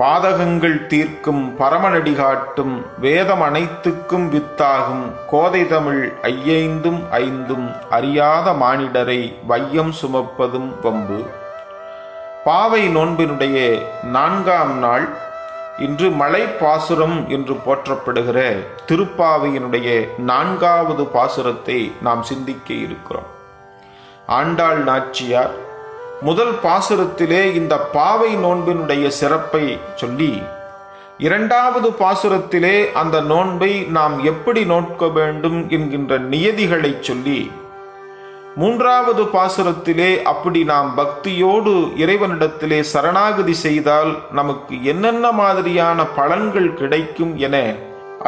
பாதகங்கள் தீர்க்கும் பரமனடி காட்டும் வேதம் அனைத்துக்கும் வித்தாகும் கோதை தமிழ் ஐயைந்தும் ஐந்தும் அறியாத மானிடரை வையம் சுமப்பதும் வம்பு. பாவை நோன்பினுடைய 4ஆம் நாள் இன்று மலை பாசுரம் என்று போற்றப்படுகிற திருப்பாவையினுடைய 4வது பாசுரத்தை நாம் சிந்திக்க இருக்கிறோம். ஆண்டாள் நாச்சியார் முதல் பாசுரத்திலே இந்த பாவை நோன்பினுடைய சிறப்பை சொல்லி, 2வது பாசுரத்திலே அந்த நோன்பை நாம் எப்படி நோக்க வேண்டும் என்கின்ற நியதிகளை சொல்லி, 3வது பாசுரத்திலே அப்படி நாம் பக்தியோடு இறைவனிடத்திலே சரணாகதி செய்தால் நமக்கு என்னென்ன மாதிரியான பலன்கள் கிடைக்கும் என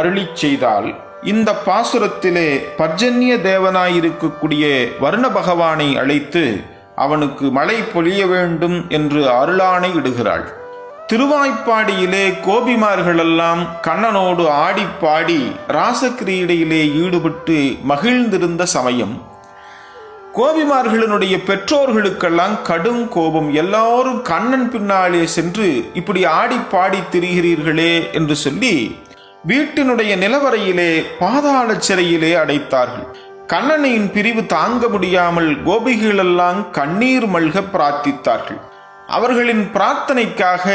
அருளிச் செய்தால், இந்த பாசுரத்திலே பர்ஜன்ய தேவனாயிருக்கக்கூடிய வருண பகவானை அழைத்து அவனுக்கு மழை பொழிய வேண்டும் என்று அருளானை இடுகிறாள். திருவாய்ப்பாடியிலே கோபிமார்களெல்லாம் கண்ணனோடு ஆடி பாடி ராசக்கிரீடையிலே ஈடுபட்டு மகிழ்ந்திருந்த சமயம், கோபிமார்களினுடைய பெற்றோர்களுக்கெல்லாம் கடும் கோபம். எல்லாரும் கண்ணன் பின்னாலே சென்று இப்படி ஆடி பாடி திரிகிறீர்களே என்று சொல்லி வீட்டினுடைய நிலவரையிலே பாதாள சிறையிலே அடைத்தார்கள். கண்ணனின் பிரிவு தாங்க முடியாமல் கோபிகளெல்லாம் கண்ணீர் மல்க பிரார்த்தித்தார்கள். அவர்களின் பிரார்த்தனைக்காக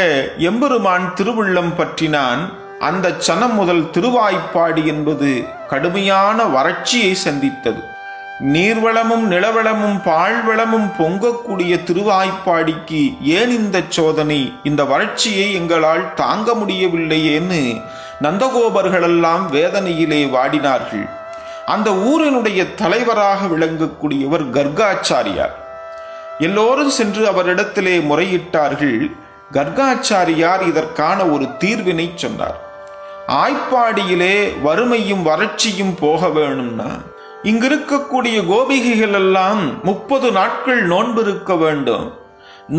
எம்பெருமான் திருவுள்ளம் பற்றினான். அந்த சனம் முதல் திருவாய்ப்பாடி என்பது கடுமையான வறட்சியை சந்தித்தது. நீர்வளமும் நிலவளமும் பால்வளமும் பொங்கக்கூடிய திருவாய்ப்பாடிக்கு ஏன் இந்த சோதனை, இந்த வறட்சியை எங்களால் தாங்க முடியவில்லையேன்னு நந்தகோபர்களெல்லாம் வேதனையிலே வாடினார்கள். அந்த ஊரினுடைய தலைவராக விளங்கக்கூடியவர் கர்காச்சாரியார். எல்லோரும் சென்று அவரிடத்திலே முறையிட்டார்கள். கர்காச்சாரியார் இதற்கான ஒரு தீர்வினை சொன்னார். ஆய்ப்பாடியிலே வறுமையும் வறட்சியும் போக வேணும்னா இங்கிருக்கக்கூடிய கோபிகைகள் எல்லாம் 30 நாட்கள் நோன்பு இருக்க வேண்டும்.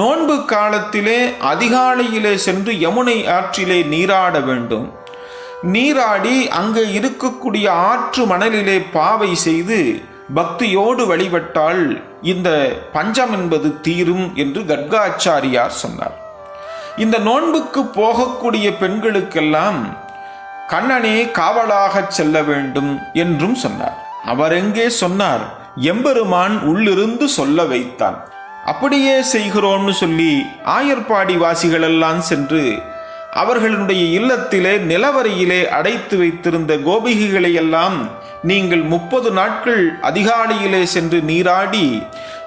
நோன்பு காலத்திலே அதிகாலையிலே சென்று யமுனை ஆற்றிலே நீராட வேண்டும். நீராடி அங்கே இருக்கக்கூடிய ஆற்று மணலிலே பாவை செய்து பக்தியோடு வழிபட்டால் இந்த பஞ்சம் என்பது தீரும் என்று கர்காச்சாரியார் சொன்னார். இந்த நோன்புக்கு போகக்கூடிய பெண்களுக்கெல்லாம் கண்ணனே காவலாக செல்ல வேண்டும் என்றும் சொன்னார். அவர் எங்கே சொன்னார்? எம்பெருமான் உள்ளிருந்து சொல்ல வைத்தான். அப்படியே செய்கிறோம்னு சொல்லி ஆயர்பாடி வாசிகளெல்லாம் சென்று அவர்களுடைய இல்லத்திலே நிலவரையிலே அடைத்து வைத்திருந்த கோபிகைகளை எல்லாம் நீங்கள் 30 நாட்கள் அதிகாலையிலே சென்று நீராடி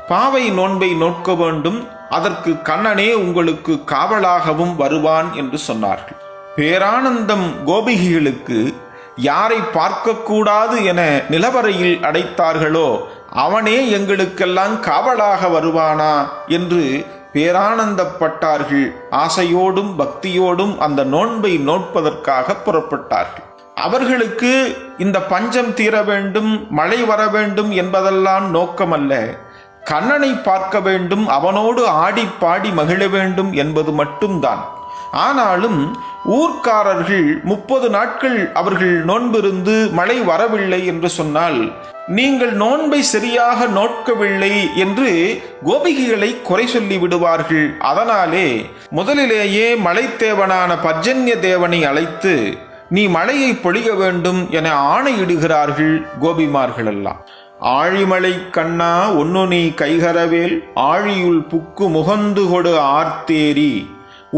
பாவை நோன்பை நோக்க வேண்டும், அதற்கு கண்ணனே உங்களுக்கு காவலாகவும் வருவான் என்று சொன்னார்கள். பேரானந்தம் கோபிகைகளுக்கு. யாரை பார்க்கக்கூடாது என நிலவரையில் அடைத்தார்களோ அவனே எங்களுக்கெல்லாம் காவலாக வருவானா என்று பேரானந்தப்பட்டார்கள். ஆசையோடும் பக்தியோடும் அந்த நோன்பை நோட்பதற்காக புறப்பட்டார்கள். அவர்களுக்கு இந்த பஞ்சம் தீர வேண்டும், மழை வர வேண்டும் என்பதெல்லாம் நோக்கமல்ல. கண்ணனை பார்க்க வேண்டும், அவனோடு ஆடி பாடி மகிழ வேண்டும் என்பது மட்டும்தான். ஆனாலும் ஊர்க்காரர்கள் 30 நாட்கள் அவர்கள் நோன்பிருந்து மழை வரவில்லை என்று சொன்னால், நீங்கள் நோன்பை சரியாக நோக்கவில்லை என்று கோபிகைகளை குறை சொல்லி விடுவார்கள். அதனாலே முதலிலேயே மலைத்தேவனான பர்ஜன்ய தேவனை அழைத்து நீ மழையை பொழிய வேண்டும் என ஆணையிடுகிறார்கள் கோபிமார்கள் எல்லாம். ஆழிமலை கண்ணா ஒன்னு நீ கைகரவேல் ஆழியுள் புக்கு முகந்து கொடு ஆர்த்தேரி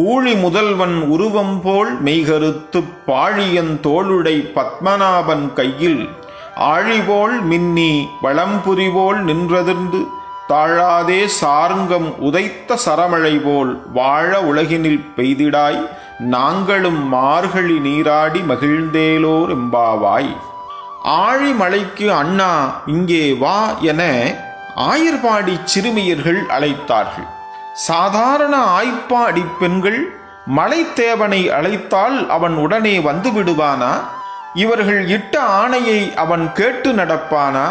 ஊழி முதல்வன் உருவம் போல் மெய்கருத்து பாழியன் தோளுடை பத்மநாபன் கையில் ஆழிபோல் மின்னி வளம்புரிபோல் நின்றதிர்ந்து தாழாதே சார்ங்கம் உதைத்த சரமழை போல் வாழ உலகினில் பெய்திடாய் நாங்களும் மார்கழி நீராடி மகிழ்ந்தேலோர் எம்பாவாய். ஆழிமலைக்கு அண்ணா இங்கே வா என ஆயர்பாடி சிறுமியர்கள் அழைத்தார்கள். சாதாரண ஆய்ப்பாடி பெண்கள் மலைத்தேவனை அழைத்தால் அவன் உடனே வந்து விடுவானா? இவர்கள் இட்ட ஆணையை அவன் கேட்டு நடப்பானா?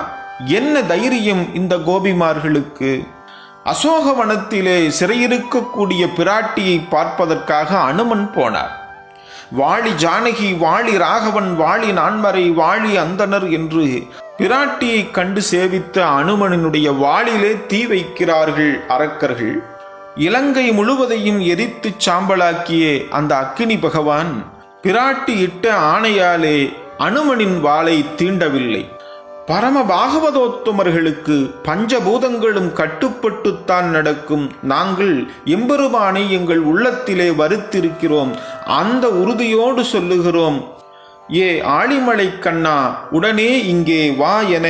என்ன தைரியம் இந்த கோபிமார்களுக்கு? அசோகவனத்திலே சிறையிருக்கக்கூடிய பிராட்டியை பார்ப்பதற்காக அனுமன் போனார். வாழி ஜானகி, வாழி ராகவன், வாழி நான்மறை, வாழி அந்தனர் என்று பிராட்டியை கண்டு சேவித்த அனுமனினுடைய வாளிலே தீ வைக்கிறார்கள் அரக்கர்கள். இலங்கை முழுவதையும் எரித்துச் சாம்பலாக்கிய அந்த அக்கினி பகவான் பிராட்டி இட்ட ஆணையாலே அனுமனின் வாளை தீண்டவில்லை. பரம பாகவதோத்தமர்களுக்கு பஞ்சபூதங்களும் கட்டுப்பட்டுத்தான் நடக்கும். நாங்கள் எம்பெருமானை எங்கள் உள்ளத்திலே வருத்திருக்கிறோம். அந்த உறுதியோடு சொல்லுகிறோம், ஏ ஆழிமலை கண்ணா, உடனே இங்கே வா என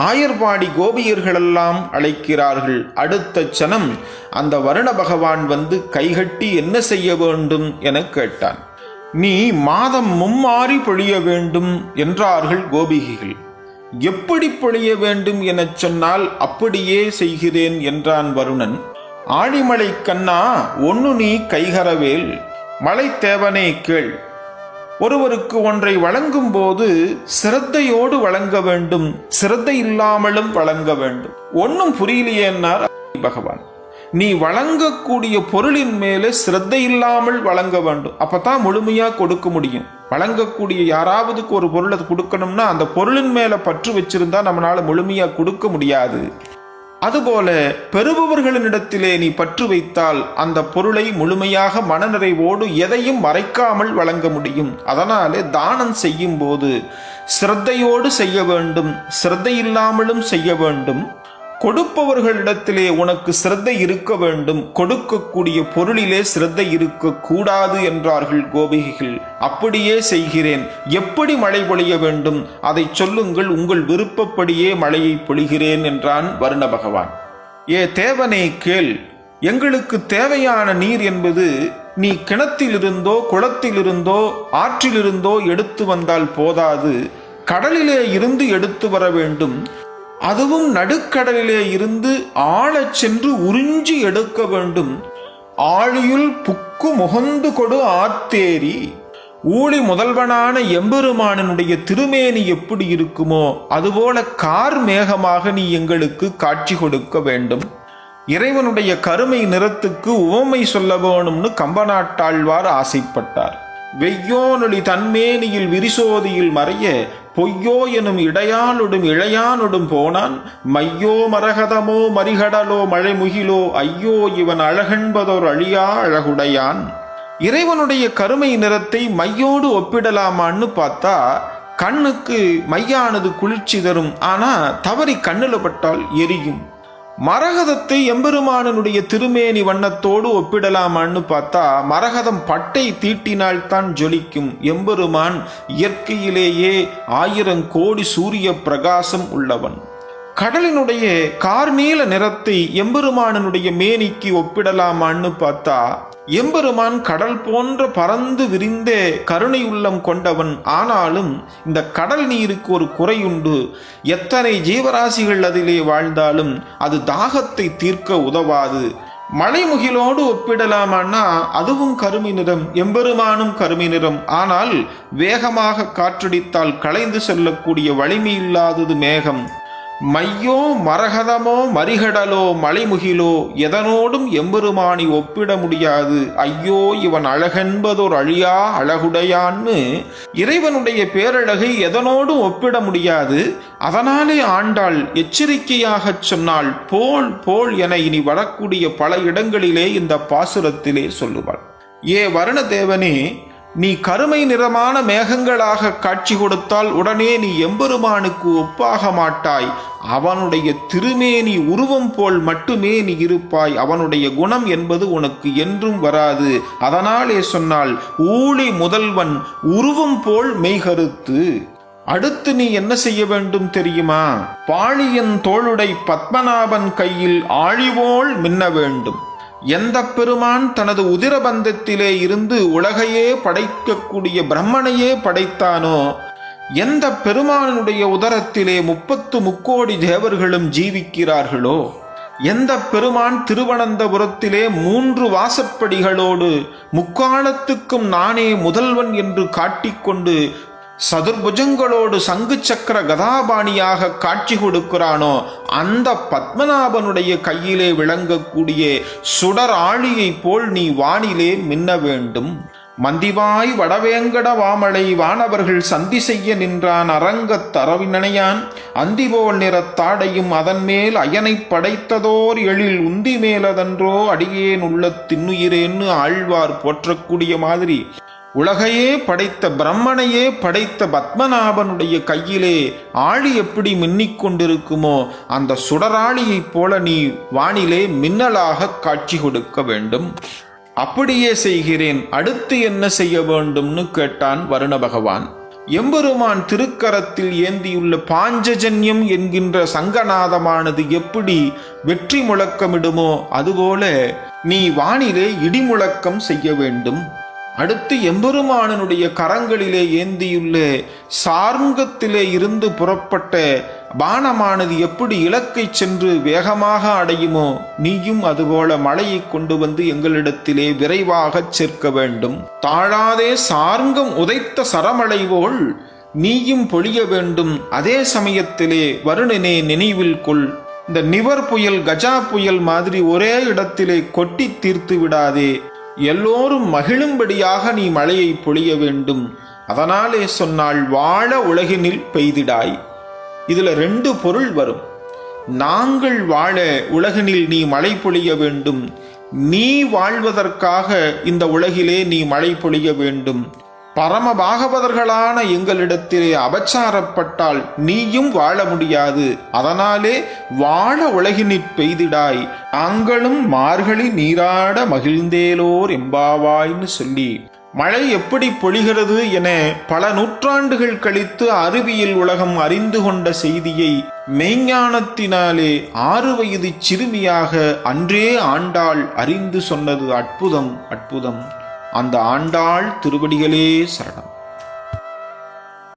ஆயர்பாடி கோபியர்களெல்லாம் அழைக்கிறார்கள். அடுத்த சனம் அந்த வருண பகவான் வந்து கைகட்டி என்ன செய்ய வேண்டும் என கேட்டான். நீ மாதம் மும்மாறி பொழிய வேண்டும் என்றார்கள் கோபிகைகள். எப்படி பொழிய வேண்டும் எனச் சொன்னால் அப்படியே செய்கிறேன் என்றான் வருணன். ஆழிமலை கண்ணா, ஒன்னு நீ கைகரவேல், மலை தேவனே கேள். ஒருவருக்கு ஒன்றை வழங்கும் போது சிரத்தையோடு வழங்க வேண்டும், சிரத்தை இல்லாமலும் வழங்க வேண்டும். ஒன்னும் புரியலையேன்னார் பகவான். நீ வழங்கக்கூடிய பொருளின் மேலே சிரத்தை இல்லாமல் வழங்க வேண்டும், அப்பதான் முழுமையா கொடுக்க முடியும். வழங்கக்கூடிய யாராவதுக்கு ஒரு பொருளை கொடுக்கணும்னா அந்த பொருளின் மேல பற்று வச்சிருந்தா நம்மளால முழுமையா கொடுக்க முடியாது. அதுபோல பெறுபவர்களினிடத்திலே நீ பற்று வைத்தால் அந்த பொருளை முழுமையாக மனநிறைவோடு எதையும் மறைக்காமல் வழங்க முடியும். அதனாலே தானம் செய்யும் போது சிரத்தையோடு செய்ய வேண்டும், சிரத்தை இல்லாமலும் செய்ய வேண்டும். கொடுப்பவர்களிடத்திலே உனக்கு சிரத்தை இருக்க வேண்டும், கொடுக்கக்கூடிய பொருளிலே சிரத்தை இருக்க கூடாது என்றார்கள் கோபிகைகள். அப்படியே செய்கிறேன். எப்படி மழை பொழிய வேண்டும் அதை சொல்லுங்கள், உங்கள் விருப்பப்படியே மழையை பொழிகிறேன் என்றான் வருண பகவான். ஏ தேவனே கேள், எங்களுக்கு தேவையான நீர் என்பது நீ கிணத்திலிருந்தோ குளத்திலிருந்தோ ஆற்றிலிருந்தோ எடுத்து வந்தால் போதாது, கடலிலே இருந்து எடுத்து வர வேண்டும். அதுவும் நடுக்கடலிலே இருந்து ஆழச் சென்று உறிஞ்சி எடுக்க வேண்டும். ஆழியுள் புக்கு முகந்து கொடு ஆத்தேரி. ஊழி முதல்வனான எம்பெருமானனுடைய திருமேனி எப்படி இருக்குமோ அதுபோல கார் மேகமாக நீ எங்களுக்கு காட்சி கொடுக்க வேண்டும். இறைவனுடைய கருமை நிறத்துக்கு உவமை சொல்ல வேணும்னு கம்பநாட்டாழ்வார் ஆசைப்பட்டார். வெய்யோனொளி தன்மேனியில் விரிசோதியில் மறைய பொய்யோ எனும் இடையானொடும் இளையானொடும் போனான். மையோ மரகதமோ மரிகடலோ மழைமுகிலோ ஐயோ இவன் அழகென்பதோர் அழியா அழகுடையான். இறைவனுடைய கருமை நிறத்தை மையோடு ஒப்பிடலாமான்னு பார்த்தா கண்ணுக்கு மையானது குளிர்ச்சி தரும், ஆனா தவறி கண்ணுல பட்டால் எரியும். மரகதத்தை எம்பெருமானனுடைய திருமேனி வண்ணத்தோடு ஒப்பிடலாமான்னு பார்த்தா மரகதம் பட்டை தீட்டினால்தான் ஜொலிக்கும். எம்பெருமான் இயற்கையிலேயே 1000 கோடி சூரிய பிரகாசம் உள்ளவன். கடலினுடைய கார்மீல நிறத்தை எம்பெருமானனுடைய மேனிக்கு ஒப்பிடலாமான்னு பார்த்தா எம்பெருமான் கடல் போன்ற பறந்து விரிந்தே கருணை உள்ளம் கொண்டவன். ஆனாலும் இந்த கடல் நீருக்கு ஒரு குறையுண்டு. எத்தனை ஜீவராசிகள் அதிலே வாழ்ந்தாலும் அது தாகத்தை தீர்க்க உதவாது. மலைமுகிலோடு ஒப்பிடலாமான்னா அதுவும் கருமை நிறம், எம்பெருமானும் கருமை நிறம். ஆனால் வேகமாக காற்றடித்தால் களைந்து செல்லக்கூடிய வலிமை இல்லாதது மேகம். மையோ மரகதமோ மரிகடலோ மலைமுகிலோ எதனோடும் எம்பெருமானி ஒப்பிட முடியாது. ஐயோ இவன் அழகென்பதோர் அழியா அழகுடையான்னு இறைவனுடைய பேரழகை எதனோடும் ஒப்பிட முடியாது. அதனாலே ஆண்டாள் எச்சரிக்கையாகச் சொன்னால் போல் போல் என இனி வரக்கூடிய பல இடங்களிலே இந்த பாசுரத்திலே சொல்லுவாள். ஏ வருணதேவனே, நீ கருமை நிறமான மேகங்களாக காட்சி கொடுத்தால் உடனே நீ எம்பெருமானுக்கு ஒப்பாக மாட்டாய். அவனுடைய திருமேனி உருவம் போல் மட்டுமே நீ இருப்பாய். அவனுடைய குணம் என்பது உனக்கு என்றும் வராது. அதனாலே சொன்னால் ஊழி முதல்வன் உருவம் போல் மெய்கருத்து. அடுத்து நீ என்ன செய்ய வேண்டும் தெரியுமா? பாழியன் தோளுடை பத்மநாபன் கையில் ஆழிவோள் மின்ன வேண்டும். எந்த பெருமான் தனது உதிரபந்தத்திலே இருந்து உலகையே படைக்கக்கூடிய பிரம்மனையே படைத்தானோ, எந்த பெருமானுடைய உதரத்திலே 33 தேவர்களும் ஜீவிக்கிறார்களோ, எந்த பெருமான் திருவனந்தபுரத்திலே 3 வாசற்படிகளோடு முக்காலத்துக்கும் நானே முதல்வன் என்று காட்டிக்கொண்டு சதுர்புஜங்களோடு சங்கு சக்கர கதாபாணியாக காட்சி கொடுக்கிறானோ, அந்த பத்மநாபனுடைய கையிலே விளங்கக்கூடிய சுடர் ஆழியை போல் நீ வானிலே மின்ன வேண்டும். மந்திவாய் வடவேங்கட வாமலை வானவர்கள் சந்தி செய்ய நின்றான் அரங்கத் தரவினையான் அந்திபோல் நிறத்தாடையும் அதன் மேல் அயனைப் படைத்ததோர் எழில் உந்தி மேலதன்றோ அடியேன் உள்ள தின்னுயிரேன்னு ஆழ்வார் போற்றக்கூடிய மாதிரி உலகையே படைத்த பிரம்மனையே படைத்த பத்மநாபனுடைய கையிலே ஆழி எப்படி மின்னிக் கொண்டிருக்குமோ அந்த சுடராழியைப் போல நீ வானிலே மின்னலாக காட்சி கொடுக்க வேண்டும். அப்படியே செய்கிறேன், அடுத்து என்ன செய்ய வேண்டும்னு கேட்டான் வருண பகவான். எம்பெருமான் திருக்கரத்தில் ஏந்தியுள்ள பாஞ்சஜன்யம் என்கின்ற சங்கநாதமானது எப்படி வெற்றி முழக்கமிடுமோ அதுபோல நீ வானிலே இடிமுழக்கம் செய்ய வேண்டும். அடுத்து எம்பெருமானனுடைய கரங்களிலே ஏந்தியுள்ள சார்ங்கத்திலே இருந்து புறப்பட்ட பானமானது எப்படி இலக்கை சென்று வேகமாக அடையுமோ நீயும் அதுபோல மழையை கொண்டு வந்து எங்களிடத்திலே விரைவாக சேர்க்க வேண்டும். தாழாதே சார்ங்கம் உதைத்த சரமழை போல் நீயும் பொழிய வேண்டும். அதே சமயத்திலே வருணனே நினைவில் கொள், இந்த நிவர் புயல் கஜா புயல் மாதிரி ஒரே இடத்திலே கொட்டி தீர்த்து விடாதே, எல்லோரும் மகிழும்படியாக நீ மழையை பொழிய வேண்டும். அதனாலே சொன்னால் வாழ உலகினில் பெய்திடாய். இதுல 2 பொருள் வரும். நாங்கள் வாழ உலகினில் நீ மழை பொழிய வேண்டும், நீ வாழ்வதற்காக இந்த உலகிலே நீ மழை பொழிய வேண்டும். பரம பாகவதர்களான எங்களிடத்திலே அபச்சாரப்பட்டால் நீயும் வாழ முடியாது. அதனாலே வாழ உலகினிற் பெய்திடாய், நாங்களும் மார்கழி நீராட மகிழ்ந்தேலோர் எம்பாவாய்னு சொல்லி மழை எப்படி பொழிகிறது என பல நூற்றாண்டுகள் கழித்து அறிவியல் உலகம் அறிந்து கொண்ட செய்தியை மெய்ஞானத்தினாலே 6 வயது சிறுமியாக அன்றே ஆண்டாள் அறிந்து சொன்னது அற்புதம், அற்புதம். அந்த ஆண்டாள் திருவடிகளே சரணம்.